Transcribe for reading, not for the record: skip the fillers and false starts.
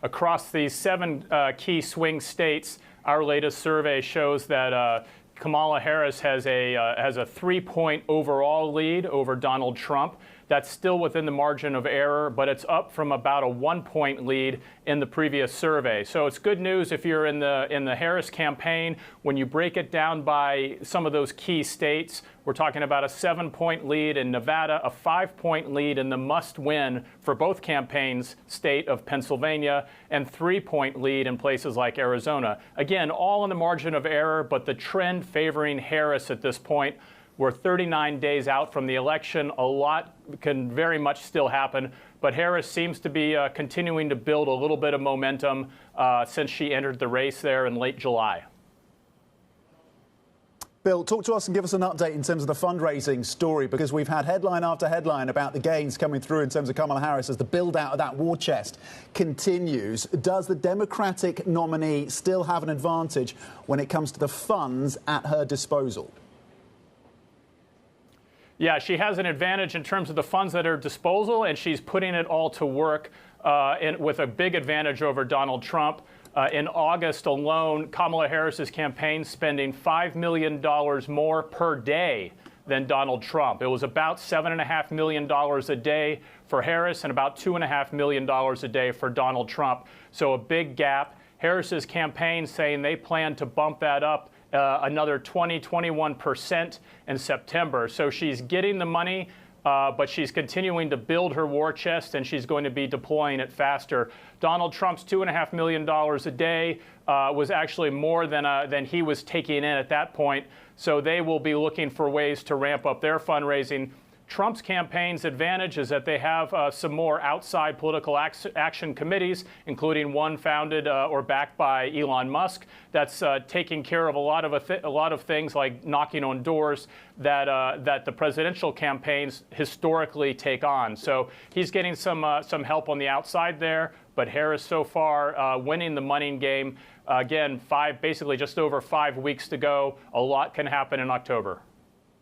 Across these 7 key swing states, our latest survey shows that Kamala Harris has a 3-point overall lead over Donald Trump. That's still within the margin of error, but it's up from about a 1-point lead in the previous survey. So it's good news if you're in the Harris campaign. When you break it down by some of those key states, we're talking about a 7-point lead in Nevada, a 5-point lead in the must-win for both campaigns state of Pennsylvania, and 3-point lead in places like Arizona. Again, all in the margin of error, but the trend favoring Harris at this point. We're 39 days out from the election. A lot can very much still happen, but Harris seems to be continuing to build a little bit of momentum since she entered the race there in late July. Bill, talk to us and give us an update in terms of the fundraising story, because we've had headline after headline about the gains coming through in terms of Kamala Harris as the build-out of that war chest continues. Does the Democratic nominee still have an advantage when it comes to the funds at her disposal? Yeah, she has an advantage in terms of the funds at her disposal, and she's putting it all to work with a big advantage over Donald Trump. In August alone, Kamala Harris's campaign spending $5 million more per day than Donald Trump. It was about $7.5 million a day for Harris and about $2.5 million a day for Donald Trump. So a big gap. Harris's campaign saying they plan to bump that up another 21% in September. So she's getting the money, but she's continuing to build her war chest, and she's going to be deploying it faster. Donald Trump's $2.5 million a day was actually more than he was taking in at that point. So they will be looking for ways to ramp up their fundraising. Trump's campaign's advantage is that they have some more outside political action committees, including one founded or backed by Elon Musk, that's taking care of a lot of things like knocking on doors that the presidential campaigns historically take on. So he's getting some help on the outside there. But Harris so far winning the money game. Again, basically just over 5 weeks to go. A lot can happen in October.